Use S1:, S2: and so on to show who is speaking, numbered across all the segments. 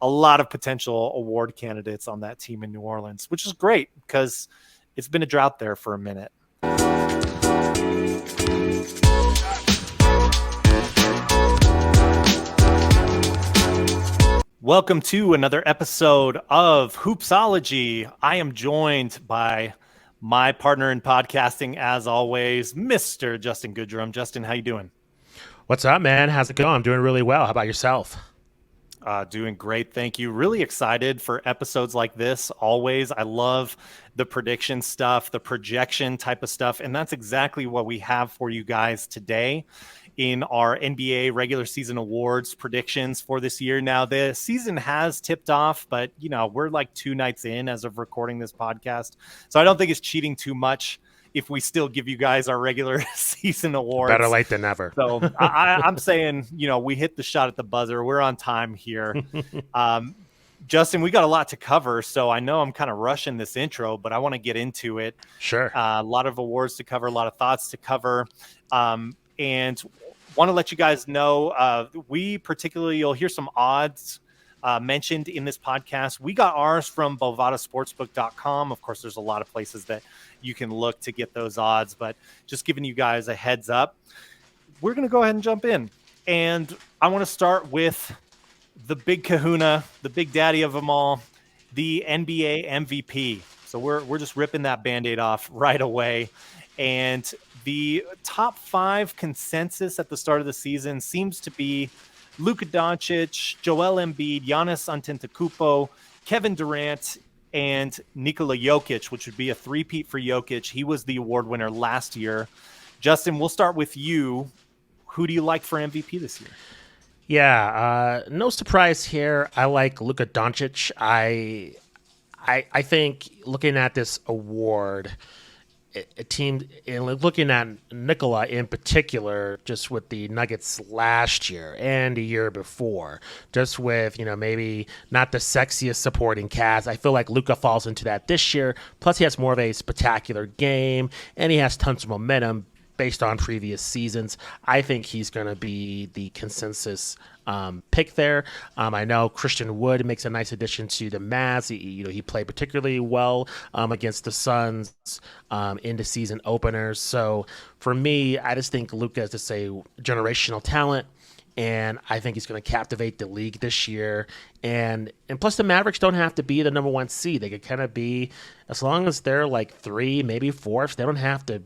S1: a lot of potential award candidates on that team in New Orleans, which is great because it's been a drought there for a minute. Welcome to another episode of Hoopsology. I am joined by my partner in podcasting, as always, Mr. Justin Goodrum. Justin, how you doing?
S2: What's up, man? How's it going? I'm doing really well. How about yourself?
S1: Doing great, thank you. Really excited for episodes like this. Always, I love the prediction stuff, the projection type of stuff, and that's exactly what we have for you guys today in our NBA regular season awards predictions for this year. Now, the season has tipped off, but we're like 2 nights in as of recording this podcast, so I don't think it's cheating too much if we still give you guys our regular season
S2: Better
S1: awards.
S2: late than never.
S1: So I'm saying, we hit the shot at the buzzer. We're on time here. Justin, we got a lot to cover, so I know I'm kind of rushing this intro, but I want to get into it.
S2: Sure.
S1: A lot of awards to cover, a lot of thoughts to cover. And want to let you guys know, you'll hear some odds mentioned in this podcast. We got ours from bovadasportsbook.com. Of course, there's a lot of places that you can look to get those odds, but just giving you guys a heads up. We're going to go ahead and jump in. And I want to start with the big kahuna, the big daddy of them all, the NBA MVP. So we're just ripping that Band-Aid off right away. And the top 5 consensus at the start of the season seems to be Luka Doncic, Joel Embiid, Giannis Antetokounmpo, Kevin Durant, and Nikola Jokic, which would be a three-peat for Jokic. He was the award winner last year. Justin, we'll start with you. Who do you like for MVP this year?
S2: Yeah, no surprise here. I like Luka Doncic. I think looking at this award, a team, and looking at Nikola in particular, just with the Nuggets last year and the year before, just with, maybe not the sexiest supporting cast, I feel like Luka falls into that this year. Plus, he has more of a spectacular game, and he has tons of momentum based on previous seasons. I think he's going to be the consensus pick there. I know Christian Wood makes a nice addition to the Mavs. He played particularly well against the Suns in the season openers. So for me, I just think Luka is just a generational talent. And I think he's going to captivate the league this year. And plus, the Mavericks don't have to be the number 1 seed. They could kind of be, as long as they're like 3, maybe 4th, they don't have to,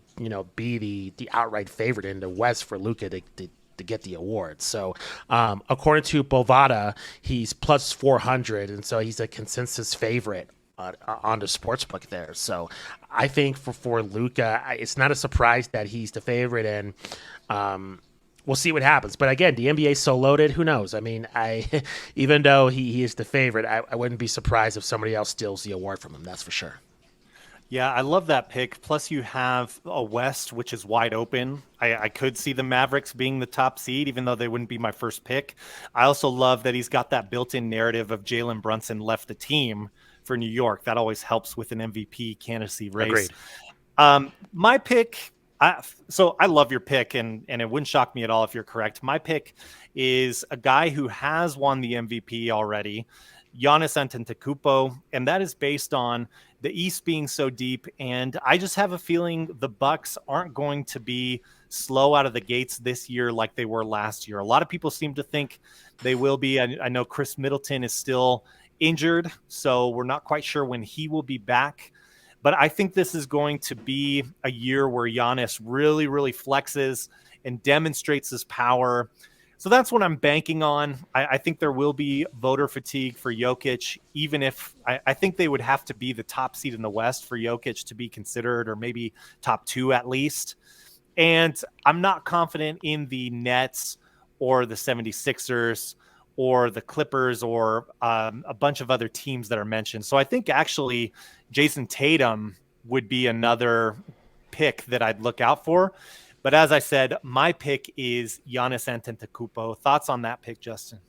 S2: be the outright favorite in the West for Luka to get the award. So according to Bovada, he's plus 400. And so he's a consensus favorite on the sportsbook there. So I think for Luka, it's not a surprise that he's the favorite. And, we'll see what happens. But again, the NBA is so loaded, who knows? I mean, even though he is the favorite, I wouldn't be surprised if somebody else steals the award from him. That's for sure.
S1: Yeah, I love that pick. Plus, you have a West, which is wide open. I could see the Mavericks being the top seed, even though they wouldn't be my first pick. I also love that he's got that built-in narrative of Jalen Brunson left the team for New York. That always helps with an MVP candidacy race.
S2: Agreed.
S1: My pick... So I love your pick, and it wouldn't shock me at all if you're correct. My pick is a guy who has won the MVP already, Giannis Antetokounmpo, and that is based on the East being so deep. And I just have a feeling the Bucks aren't going to be slow out of the gates this year like they were last year. A lot of people seem to think they will be. I know Chris Middleton is still injured, so we're not quite sure when he will be back. But I think this is going to be a year where Giannis really, really flexes and demonstrates his power. So that's what I'm banking on. I think there will be voter fatigue for Jokic, even if I think they would have to be the top seed in the West for Jokic to be considered, or maybe top 2 at least. And I'm not confident in the Nets or the 76ers or the Clippers or a bunch of other teams that are mentioned. So I think actually Jason Tatum would be another pick that I'd look out for. But as I said, my pick is Giannis Antetokounmpo. Thoughts on that pick, Justin?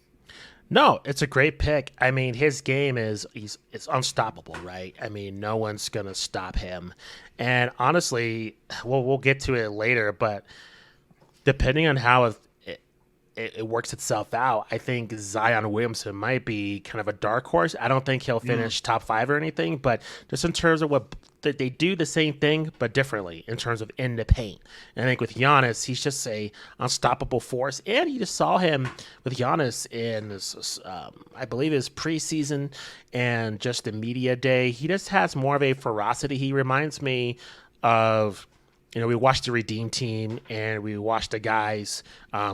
S2: No, it's a great pick. I mean, his game it's unstoppable, right? I mean, no one's going to stop him. And honestly, we'll get to it later, but depending on how it works itself out, I think Zion Williamson might be kind of a dark horse. I don't think he'll
S1: Mm.
S2: finish top five or anything, but just in terms of what that they do the same thing but differently in terms of in the paint. And I think with Giannis, he's just a unstoppable force. And you just saw him with Giannis in this, I believe, his preseason and just the media day. He just has more of a ferocity. He reminds me of, we watched the Redeem team and we watched the guys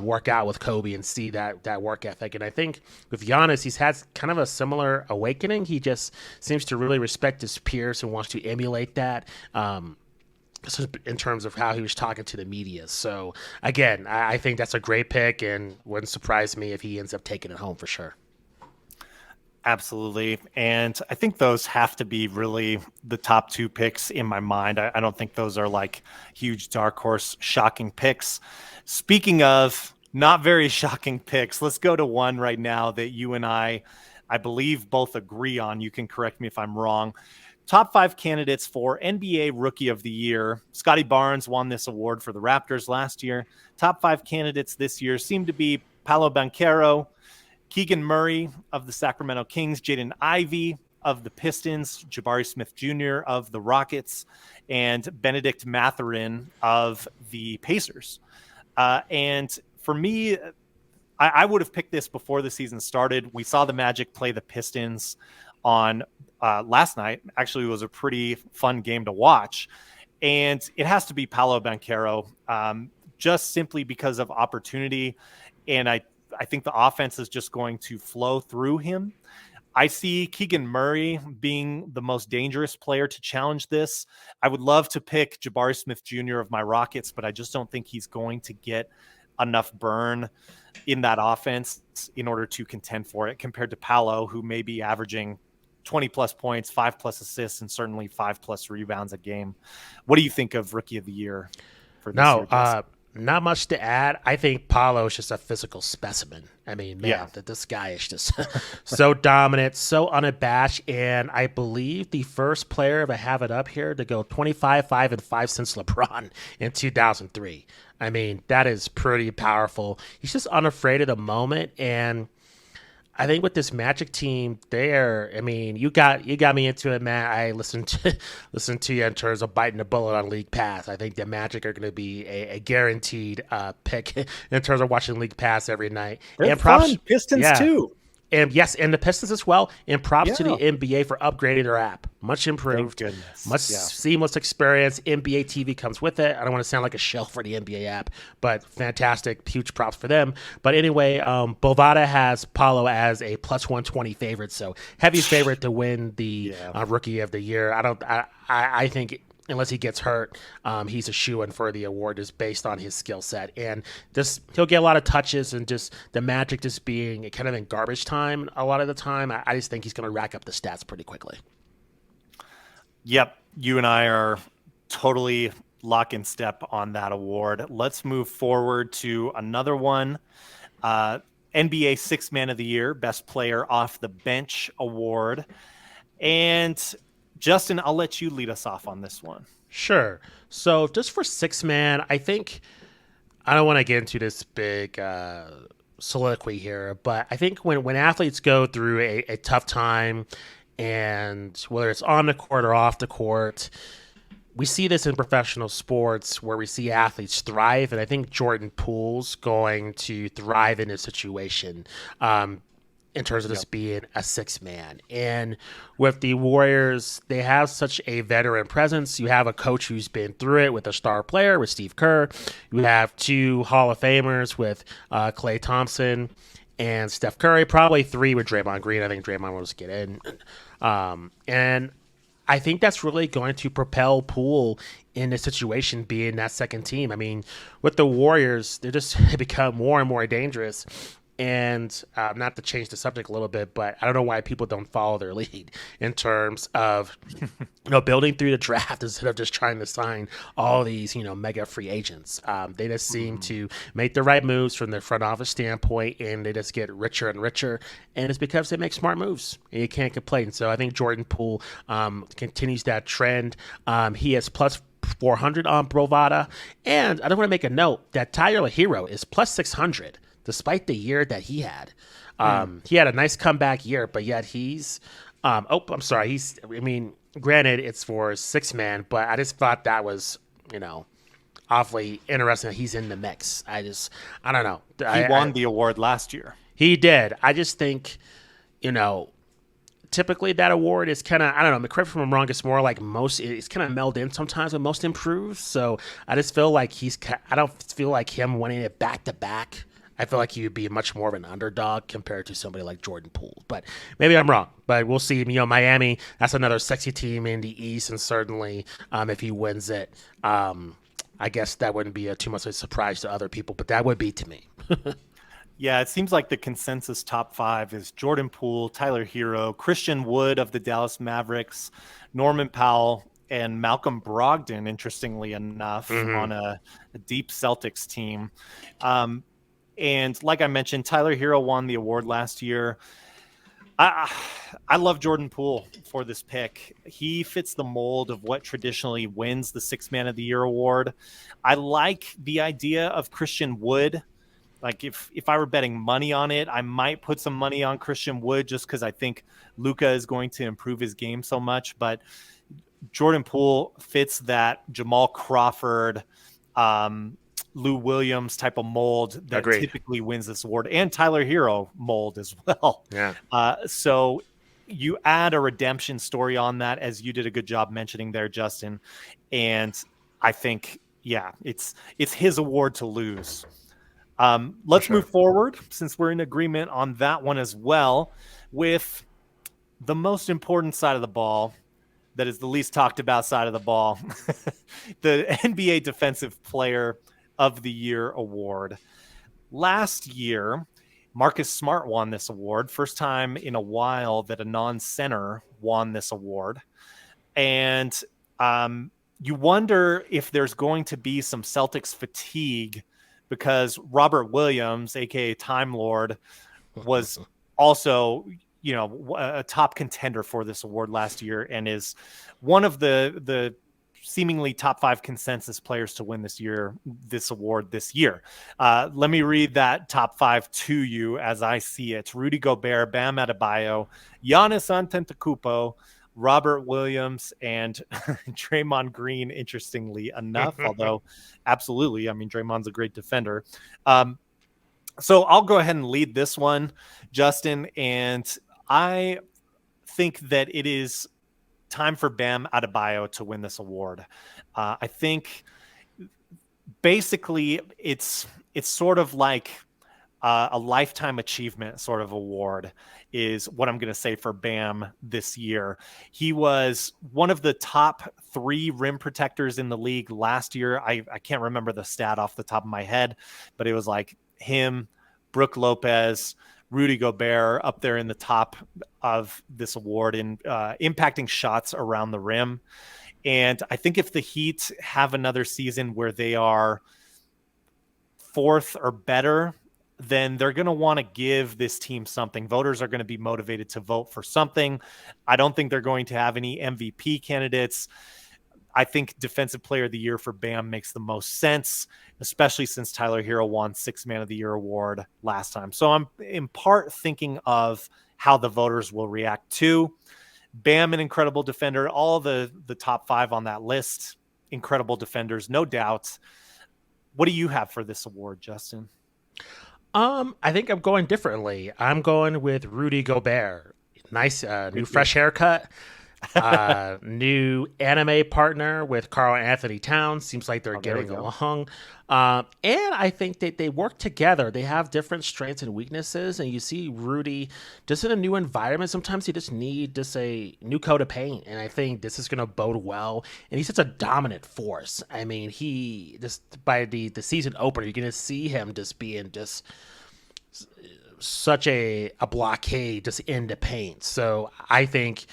S2: work out with Kobe and see that work ethic. And I think with Giannis, he's had kind of a similar awakening. He just seems to really respect his peers and wants to emulate that. In terms of how he was talking to the media. So again, I think that's a great pick and wouldn't surprise me if he ends up taking it home for sure.
S1: Absolutely. And I think those have to be really the top two picks in my mind. I don't think those are like huge dark horse shocking picks. Speaking of not very shocking picks, let's go to one right now that you and I believe both agree on. You can correct me if I'm wrong. Top five candidates for NBA Rookie of the Year. Scotty Barnes won this award for the Raptors last year. Top five candidates this year seem to be Paolo Banchero, Keegan Murray of the Sacramento Kings, Jaden Ivey of the Pistons, Jabari Smith Jr. of the Rockets, and Benedict Mathurin of the Pacers. And for me, I would have picked this before the season started. We saw the Magic play the Pistons on last night. Actually, it was a pretty fun game to watch. And it has to be Paolo Banchero, just simply because of opportunity. And I think the offense is just going to flow through him. I see Keegan Murray being the most dangerous player to challenge this. I would love to pick Jabari Smith Jr. of my Rockets, but I just don't think he's going to get enough burn in that offense in order to contend for it compared to Paolo, who may be averaging 20 plus points, 5 plus assists, and certainly 5 plus rebounds a game. What do you think of Rookie of the Year for this year, Jesse?
S2: Not much to add. I think Paulo is just a physical specimen. I mean, man,
S1: Yeah.
S2: that this guy is just so dominant, so unabashed, and I believe the first player, if I have it up here, to go 25, 5, and 5 since LeBron in 2003. I mean, that is pretty powerful. He's just unafraid of the moment, and I think with this Magic team, you got me into it, man. I listened to you in terms of biting the bullet on League Pass. I think the Magic are going to be a guaranteed pick in terms of watching League Pass every night.
S1: They're
S2: And props,
S1: fun. Pistons
S2: yeah.
S1: too.
S2: And yes, and the Pistons as well. And props to the
S1: Yeah.
S2: NBA for upgrading their app. Much improved.
S1: Thank goodness.
S2: Much
S1: Yeah.
S2: seamless experience. NBA TV comes with it. I don't want to sound like a shell for the NBA app, but fantastic. Huge props for them. But anyway, Bovada has Paulo as a plus 120 favorite. So heavy favorite to win the Rookie of the Year. I think unless he gets hurt, he's a shoo-in for the award just based on his skill set. And he'll get a lot of touches, and just the Magic just being kind of in garbage time a lot of the time, I just think he's going to rack up the stats pretty quickly.
S1: Yep. You and I are totally lock in step on that award. Let's move forward to another one. NBA Sixth Man of the Year, Best Player Off the Bench award. And Justin, I'll let you lead us off on this one.
S2: Sure. So just for six man, I think I don't want to get into this big soliloquy here, but I think when athletes go through a tough time, and whether it's on the court or off the court, we see this in professional sports where we see athletes thrive, and I think Jordan Poole's going to thrive in this situation. In terms of this being a six man. And with the Warriors, they have such a veteran presence. You have a coach who's been through it with a star player, with Steve Kerr. You have two Hall of Famers with Klay Thompson and Steph Curry, probably three with Draymond Green. I think Draymond will just get in. And I think that's really going to propel Poole in this situation being that second team. I mean, with the Warriors, they just become more and more dangerous. And not to change the subject a little bit, but I don't know why people don't follow their lead in terms of building through the draft instead of just trying to sign all these mega free agents. They just seem to make the right moves from their front office standpoint, and they just get richer and richer. And it's because they make smart moves, and you can't complain. So I think Jordan Poole continues that trend. He is plus 400 on Brovada, and I don't want to make a note that Tyler Hero is plus 600. despite the year that he had. He had a nice comeback year, but yet he's. I'm sorry. I mean, granted, it's for six man, but I just thought that was, you know, awfully interesting that he's in the mix. I don't know.
S1: He won the award last year.
S2: He did. I just think, you know, typically that award is kind of, I don't know, correct me if I'm wrong, it's more like most, it's kind of melded in sometimes with most improved. So I just feel like I don't feel like him winning it back to back. I feel like he would be much more of an underdog compared to somebody like Jordan Poole. But maybe I'm wrong. But we'll see. You know, Miami, that's another sexy team in the East. And certainly if he wins it, I guess that wouldn't be too much of a surprise to other people. But that would be to me.
S1: Yeah, it seems like the consensus top five is Jordan Poole, Tyler Hero, Christian Wood of the Dallas Mavericks, Norman Powell, and Malcolm Brogdon, interestingly enough, on a deep Celtics team. And like I mentioned, Tyler Hero won the award last year. I love Jordan Poole for this pick. He fits the mold of what traditionally wins the Sixth Man of the Year award. I like the idea of Christian Wood. Like if I were betting money on it, I might put some money on Christian Wood just because I think Luka is going to improve his game so much. But Jordan Poole fits that Jamal Crawford, Lou Williams type of mold that
S2: Agreed.
S1: typically wins this award, and Tyler Hero mold as well.
S2: Yeah.
S1: So you add a redemption story on that, as you did a good job mentioning there, Justin. And I think, yeah, it's his award to lose. Let's move forward, since we're in agreement on that one as well, with the most important side of the ball, that is the least talked about side of the ball, the NBA Defensive Player of the Year award. Last year, Marcus Smart won this award. First time in a while that a non-center won this award. And you wonder if there's going to be some Celtics fatigue, because Robert Williams, aka Time Lord, was also, you know, a top contender for this award last year and is one of the seemingly top five consensus players to win this award this year. Let me read that top five to you as I see it. Rudy Gobert, Bam Adebayo, Giannis Antetokounmpo, Robert Williams, and Draymond Green, interestingly enough, although absolutely, I mean, Draymond's a great defender. So I'll go ahead and lead this one, Justin, and I think that it is time for Bam Adebayo to win this award. I think basically it's sort of like a lifetime achievement sort of award is what I'm going to say for Bam this year. He was one of the top 3 rim protectors in the league last year. I can't remember the stat off the top of my head, but it was like him, Brook Lopez, Rudy Gobert up there in the top of this award in impacting shots around the rim. And I think if the Heat have another season where they are 4th or better, then they're going to want to give this team something. Voters are going to be motivated to vote for something. I don't think they're going to have any MVP candidates. I think Defensive Player of the Year for Bam makes the most sense, especially since Tyler Hero won Sixth Man of the Year award last time. So I'm in part thinking of how the voters will react to Bam, an incredible defender. All the top 5 on that list, incredible defenders, no doubt. What do you have for this award, Justin?
S2: I think I'm going differently. I'm going with Rudy Gobert. Nice, new fresh haircut. New anime partner with Karl Anthony Towns. Seems like they're getting along. And I think that they work together. They have different strengths and weaknesses. And you see Rudy just in a new environment. Sometimes you just need just a new coat of paint. And I think this is going to bode well. And he's such a dominant force. I mean, he just by the season opener, you're going to see him just being just such a blockade just in the paint. So I think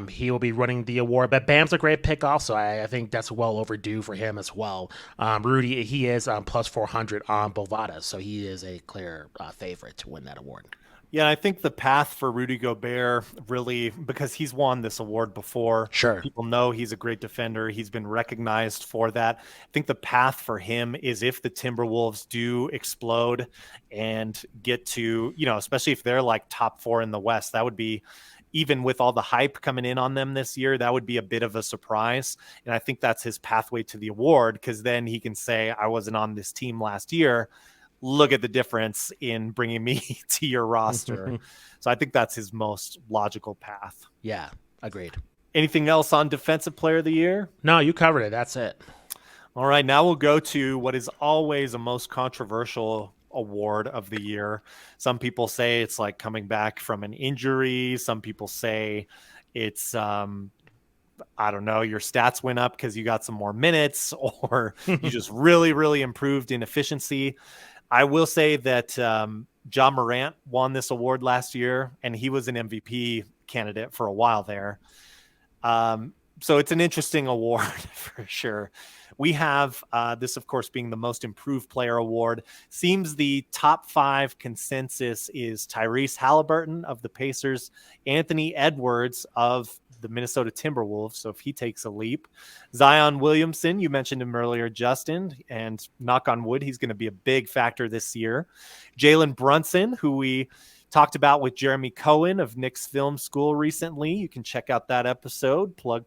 S2: he will be running the award. But Bam's a great pick also. I think that's well overdue for him as well. Rudy, he is plus 400 on Bovada, so he is a clear favorite to win that award.
S1: Yeah, I think the path for Rudy Gobert really, because he's won this award before,
S2: Sure.
S1: people know he's a great defender. He's been recognized for that. I think the path for him is if the Timberwolves do explode and get to, especially if they're like top four in the West, that would be, even with all the hype coming in on them this year, that would be a bit of a surprise. And I think that's his pathway to the award, because then he can say, I wasn't on this team last year. Look at the difference in bringing me to your roster. So I think that's his most logical path.
S2: Yeah, agreed.
S1: Anything else on Defensive Player of the Year?
S2: No, you covered it. That's it.
S1: All right, now we'll go to what is always a most controversial award of the year. Some people say it's like coming back from an injury. Some people say it's I don't know, your stats went up because you got some more minutes, or you just really, really improved in efficiency. I will say that Ja Morant won this award last year, and he was an MVP candidate for a while there. So it's an interesting award for sure. We have this, of course, being the most improved player award. Seems the top 5 consensus is Tyrese Halliburton of the Pacers, Anthony Edwards of the Minnesota Timberwolves. So if he takes a leap, Zion Williamson, you mentioned him earlier, Justin, and knock on wood, he's going to be a big factor this year. Jalen Brunson, who we talked about with Jeremy Cohen of Knicks Film School recently. You can check out that episode. Plug.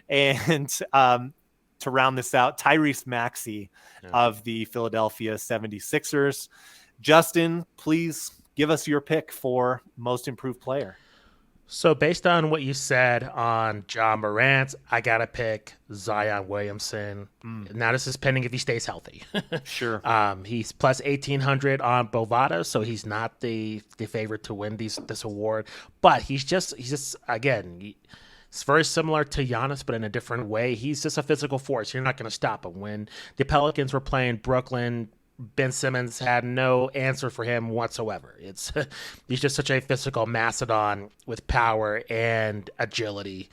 S1: And to round this out, Tyrese Maxey of the Philadelphia 76ers. Justin, please give us your pick for most improved player.
S2: So based on what you said on Ja Morant, I got to pick Zion Williamson. Now this is pending if he stays healthy.
S1: Sure.
S2: He's plus 1,800 on Bovada, so he's not the favorite to win this award. But he's just again, it's very similar to Giannis, but in a different way. He's just a physical force. You're not going to stop him. When the Pelicans were playing Brooklyn, Ben Simmons had no answer for him whatsoever. He's just such a physical mastodon with power and agility,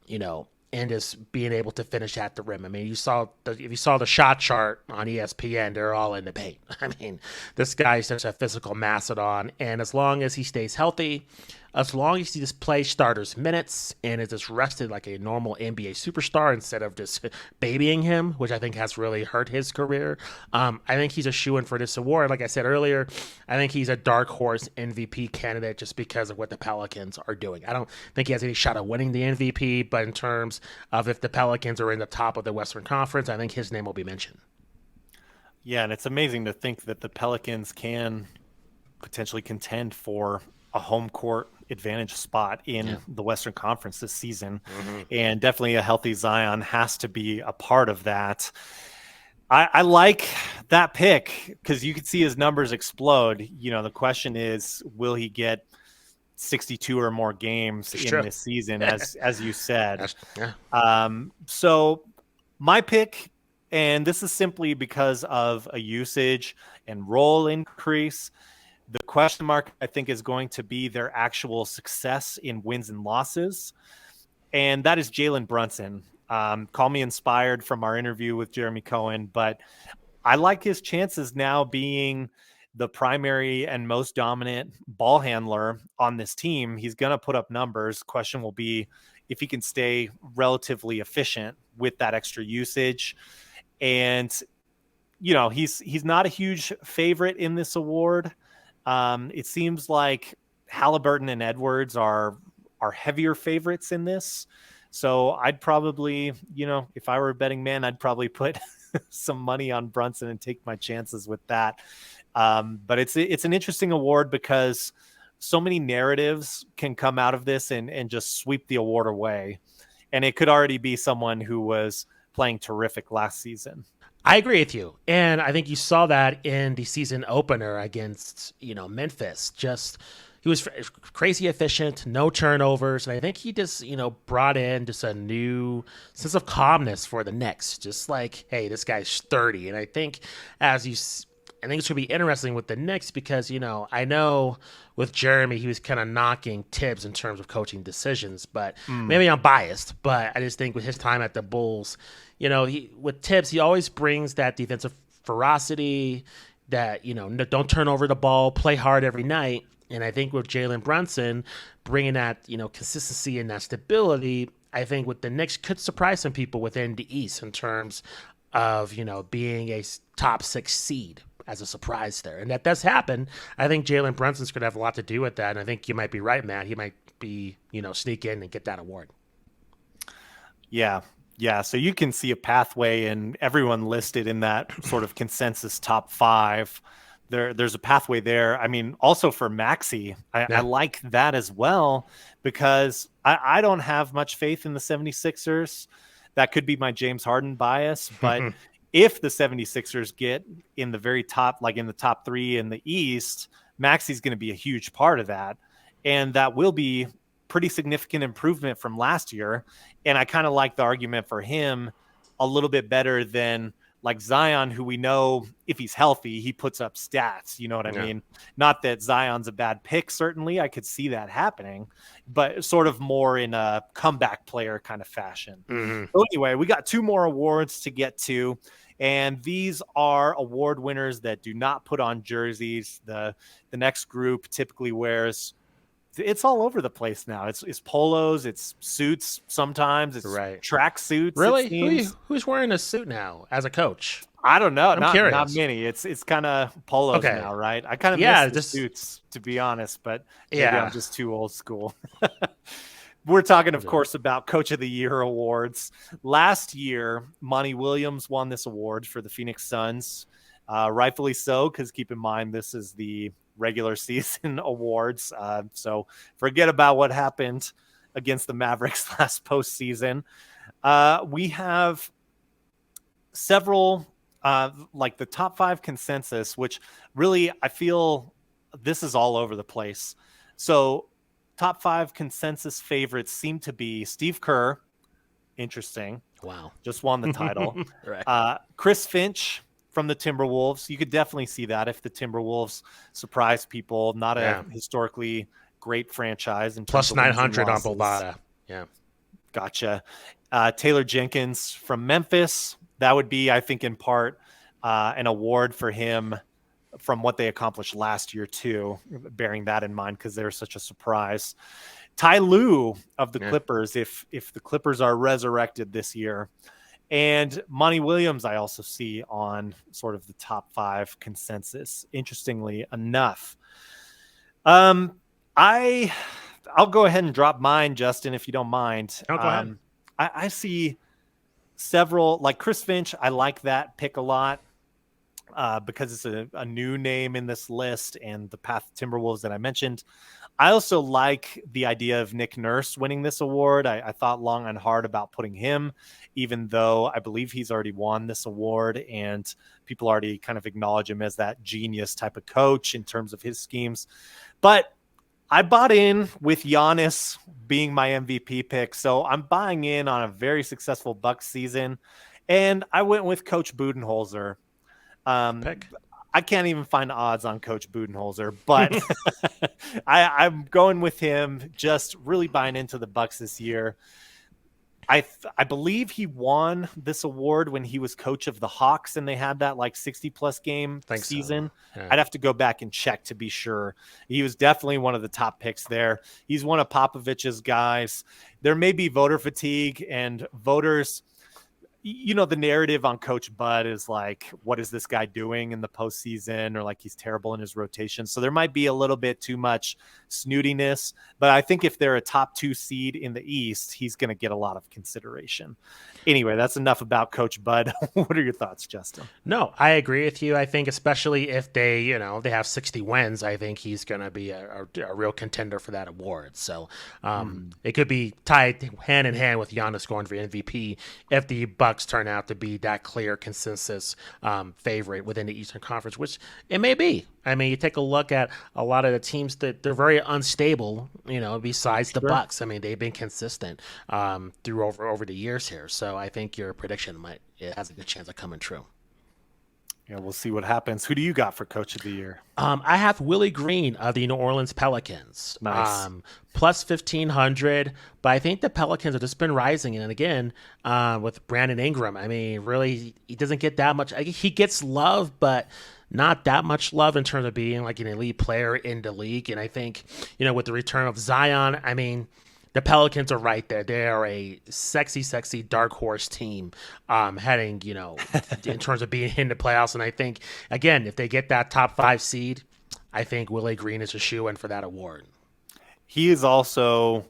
S2: and just being able to finish at the rim. I mean, if you saw the shot chart on ESPN, they're all in the paint. I mean, this guy's such a physical mastodon, and as long as he stays healthy, as long as he just plays starters minutes and is just rested like a normal NBA superstar instead of just babying him, which I think has really hurt his career, I think he's a shoo-in for this award. Like I said earlier, I think he's a dark horse MVP candidate just because of what the Pelicans are doing. I don't think he has any shot at winning the MVP, but in terms of if the Pelicans are in the top of the Western Conference, I think his name will be mentioned.
S1: Yeah, and it's amazing to think that the Pelicans can potentially contend for a home court advantage spot in the Western Conference this season. And definitely a healthy Zion has to be a part of that. I like that pick because you could see his numbers explode. The question is, will he get 62 or more games in this season, as you said? So my pick, and this is simply because of a usage and role increase. The question mark, I think, is going to be their actual success in wins and losses. And that is Jalen Brunson. Call me inspired from our interview with Jeremy Cohen, but I like his chances now being the primary and most dominant ball handler on this team. He's going to put up numbers. Question will be if he can stay relatively efficient with that extra usage. And, he's not a huge favorite in this award. It seems like Halliburton and Edwards are heavier favorites in this. So I'd probably, if I were a betting man, I'd probably put some money on Brunson and take my chances with that. But it's an interesting award because so many narratives can come out of this and just sweep the award away. And it could already be someone who was playing terrific last season.
S2: I agree with you. And I think you saw that in the season opener against, Memphis. He was crazy efficient, no turnovers. And I think he just, brought in just a new sense of calmness for the Knicks. Just like, hey, this guy's 30. And I think I think it's going to be interesting with the Knicks because, I know with Jeremy, he was kind of knocking Tibbs in terms of coaching decisions, but maybe I'm biased. But I just think with his time at the Bulls, with Tibbs, he always brings that defensive ferocity that, don't turn over the ball, play hard every night. And I think with Jalen Brunson bringing that, consistency and that stability, I think with the Knicks could surprise some people within the East in terms of, being a top 6 seed as a surprise there. And that does happen. I think Jalen Brunson's going to have a lot to do with that. And I think you might be right, Matt. He might be, sneak in and get that award.
S1: Yeah. Yeah. So you can see a pathway, and everyone listed in that sort of consensus top 5. There's a pathway there. I mean, also for Maxey, I
S2: Yeah.
S1: like that as well, because I don't have much faith in the 76ers. That could be my James Harden bias, but if the 76ers get in the very top, like in the top 3 in the East, Maxey's going to be a huge part of that. And that will be pretty significant improvement from last year. And I kind of like the argument for him a little bit better than like Zion, who we know if he's healthy, he puts up stats. You know what I mean? Not that Zion's a bad pick. Certainly I could see that happening, but sort of more in a comeback player kind of fashion. So anyway, we got 2 more awards to get to. And these are award winners that do not put on jerseys. The next group typically wears, it's all over the place now. It's polos, it's suits, sometimes it's track suits.
S2: Really? Who's wearing a suit now as a coach?
S1: I don't know.
S2: I'm
S1: not
S2: curious.
S1: many. It's kind of polos now, right? I kind of miss the suits, to be honest, but maybe I'm just too old school. We're talking, of course, about Coach of the Year awards. Last year, Monty Williams won this award for the Phoenix Suns. Rightfully so, because keep in mind, this is the regular season awards. So forget about what happened against the Mavericks last postseason. We have several, like the top 5 consensus, which really I feel this is all over the place. So top 5 consensus favorites seem to be Steve Kerr. Interesting.
S2: Wow.
S1: Just won the title. Chris Finch from the Timberwolves. You could definitely see that if the Timberwolves surprise people. Not a historically great franchise. In
S2: plus 900 on Bovada. Yeah.
S1: Gotcha. Taylor Jenkins from Memphis. That would be, I think, in part an award for him from what they accomplished last year, too, bearing that in mind, because they're such a surprise. Ty Lue of the Clippers, if the Clippers are resurrected this year. And Monty Williams, I also see on sort of the top 5 consensus, interestingly enough. I'll go ahead and drop mine, Justin, if you don't mind.
S2: Go ahead.
S1: I see several, like Chris Finch. I like that pick a lot because it's a new name in this list, and the Path Timberwolves that I mentioned. I also like the idea of Nick Nurse winning this award. I thought long and hard about putting him, even though I believe he's already won this award and people already kind of acknowledge him as that genius type of coach in terms of his schemes. But I bought in with Giannis being my MVP pick. So I'm buying in on a very successful Bucks season. And I went with Coach Budenholzer. I can't even find odds on Coach Budenholzer, but I'm going with him, just really buying into the Bucks this year. I believe he won this award when he was coach of the Hawks and they had that like 60-plus game season. So. Yeah. I'd have to go back and check to be sure. He was definitely one of the top picks there. He's one of Popovich's guys. There may be voter fatigue, and voters – the narrative on Coach Bud is like, what is this guy doing in the postseason? Or like he's terrible in his rotation. So there might be a little bit too much snootiness, but I think if they're a top 2 seed in the East, he's going to get a lot of consideration. Anyway, that's enough about Coach Bud. What are your thoughts, Justin?
S2: No, I agree with you. I think especially if they have 60 wins, I think he's going to be a real contender for that award. So it could be tied hand in hand with Giannis going for MVP if the Bucks turn out to be that clear consensus favorite within the Eastern Conference, which it may be. I mean, you take a look at a lot of the teams that they're very unstable, besides the Bucks. I mean, they've been consistent through over the years here. So I think your prediction it has a good chance of coming true.
S1: Yeah, we'll see what happens. Who do you got for coach of the year?
S2: I have Willie Green of the New Orleans Pelicans,
S1: Nice.
S2: plus 1,500. But I think the Pelicans have just been rising. And again, with Brandon Ingram, I mean, really, he doesn't get that much. He gets love, but not that much love in terms of being like an elite player in the league. And I think, with the return of Zion, I mean, the Pelicans are right there. They are a sexy, sexy dark horse team, heading, in terms of being in the playoffs. And I think, again, if they get that top 5 seed, I think Willie Green is a shoe in for that award.
S1: He is also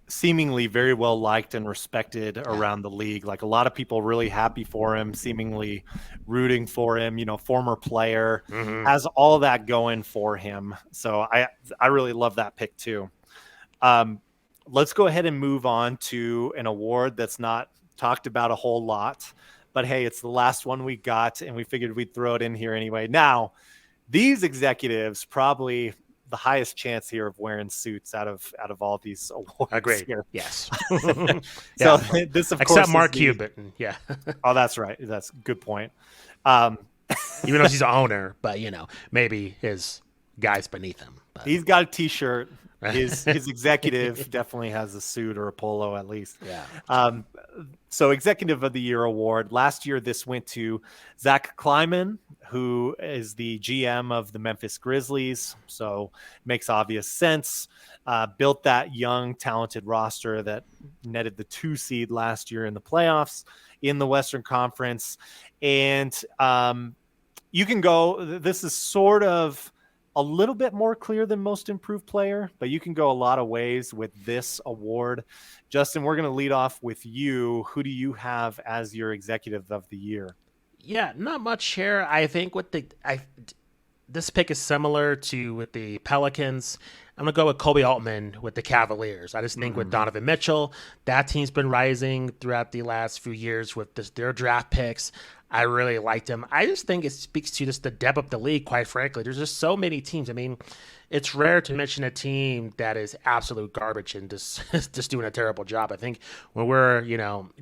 S1: seemingly very well liked and respected
S2: Yeah.
S1: around the league. Like a lot of people really happy for him, seemingly rooting for him, former player,
S2: Mm-hmm.
S1: has all that going for him. So I really love that pick too. Um, let's go ahead and move on to an award that's not talked about a whole lot, but hey, it's the last one we got and we figured we'd throw it in here anyway. Now, these executives probably the highest chance here of wearing suits out of all these awards
S2: Agreed.
S1: here.
S2: Yes.
S1: So
S2: Yeah.
S1: this, of
S2: Except
S1: course, is
S2: Mark
S1: the.
S2: Cuban. Yeah.
S1: Oh, that's right. That's a good point. Um,
S2: Even though he's the owner, but, maybe his guys beneath him. But
S1: he's got a T-shirt. His executive definitely has a suit or a polo at least.
S2: yeah.
S1: Um, so executive of the year award last year, this went to Zach Kleiman, who is the GM of the Memphis Grizzlies. So makes obvious sense. Built that young, talented roster that netted the 2 seed last year in the playoffs in the Western Conference. And you can go, this is sort of a little bit more clear than most improved player, but you can go a lot of ways with this award. Justin, we're going to lead off with you. Who do you have as your executive of the year?
S2: Yeah, not much here. I think this pick is similar to with the Pelicans. I'm gonna go with Kobe Altman with the Cavaliers. I just think with
S1: Mm-hmm.
S2: Donovan Mitchell, that team's been rising throughout the last few years with their draft picks. I really liked him. I just think it speaks to just the depth of the league. Quite frankly, there's just so many teams. I mean, it's rare to mention a team that is absolute garbage and just just doing a terrible job. I think when we're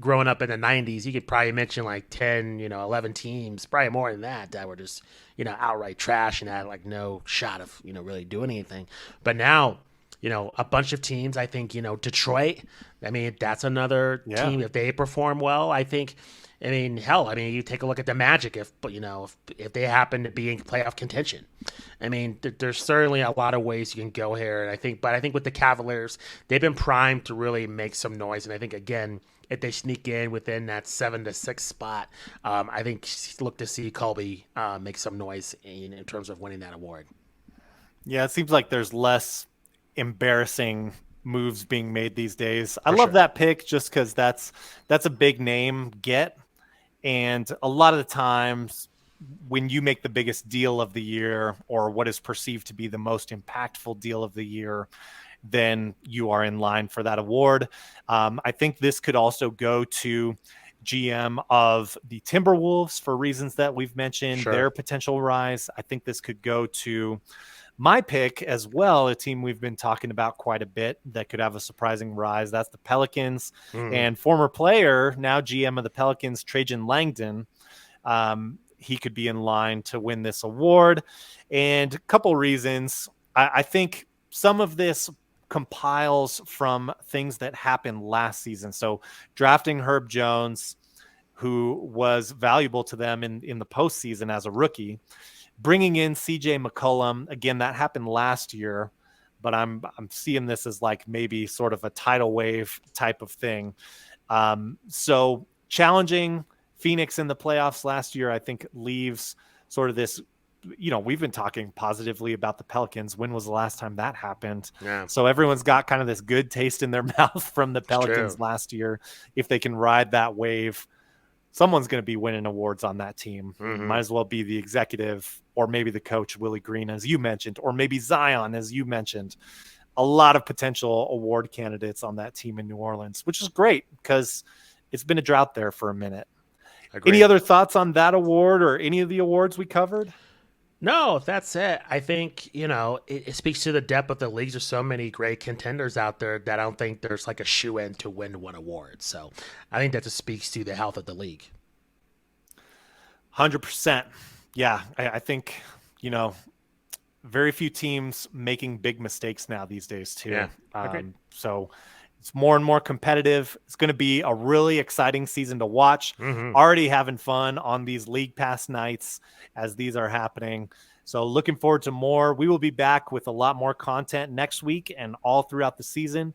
S2: growing up in the '90s, you could probably mention like 10, 11 teams, probably more than that were just outright trash and had like no shot of really doing anything. But now, a bunch of teams. I think Detroit. I mean, that's another
S1: Yeah.
S2: team. If they perform well, I think. I mean, hell. I mean, you take a look at the Magic. If they happen to be in playoff contention, I mean, there's certainly a lot of ways you can go here. And I think with the Cavaliers, they've been primed to really make some noise. And I think again, if they sneak in within that 7 to 6 spot, I think look to see Colby make some noise in terms of winning that award.
S1: Yeah, it seems like there's less embarrassing moves being made these days. I
S2: For
S1: love
S2: sure.
S1: that pick just because that's a big name get. And a lot of the times when you make the biggest deal of the year or what is perceived to be the most impactful deal of the year, then you are in line for that award. I think this could also go to GM of the Timberwolves for reasons that we've mentioned,
S2: Sure.
S1: their potential rise. I think this could go to my pick as well, a team we've been talking about quite a bit that could have a surprising rise. That's the Pelicans
S2: Mm,
S1: and former player, now GM of the Pelicans, Trajan Langdon. He could be in line to win this award. And a couple reasons. I think some of this compiles from things that happened last season. So drafting Herb Jones, who was valuable to them in the postseason as a rookie, bringing in CJ McCollum. Again, that happened last year, but I'm seeing this as like maybe sort of a tidal wave type of thing. So challenging Phoenix in the playoffs last year, I think leaves sort of this, we've been talking positively about the Pelicans. When was the last time that happened?
S2: yeah,
S1: So everyone's got kind of this good taste in their mouth from the
S2: it's true.
S1: Pelicans last year. If they can ride that wave, someone's going to be winning awards on that team.
S2: Hmm.
S1: Might as well be the executive or maybe the coach, Willie Green, as you mentioned, or maybe Zion, as you mentioned. A lot of potential award candidates on that team in New Orleans, which is great because it's been a drought there for a minute. Any
S2: Agreed.
S1: other thoughts on that award or any of the awards we covered?
S2: No, that's it. I think, it speaks to the depth of the leagues. There's so many great contenders out there that I don't think there's like a shoe in to win one award. So I think that just speaks to the health of the league.
S1: 100%. Yeah, I think, you know, very few teams making big mistakes now these days
S2: Yeah,
S1: too.
S2: agreed.
S1: So it's more and more competitive. It's going to be a really exciting season to watch.
S2: Hmm.
S1: Already having fun on these league pass nights as these are happening. So looking forward to more. We will be back with a lot more content next week and all throughout the season.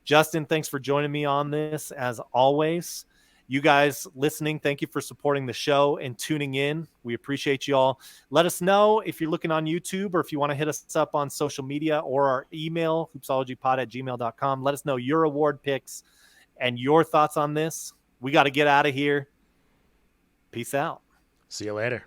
S1: Justin, thanks for joining me on this as always. You guys listening, thank you for supporting the show and tuning in. We appreciate you all. Let us know if you're looking on YouTube or if you want to hit us up on social media or our email, hoopsologypod@gmail.com. Let us know your award picks and your thoughts on this. We got to get out of here. Peace out.
S2: See you later.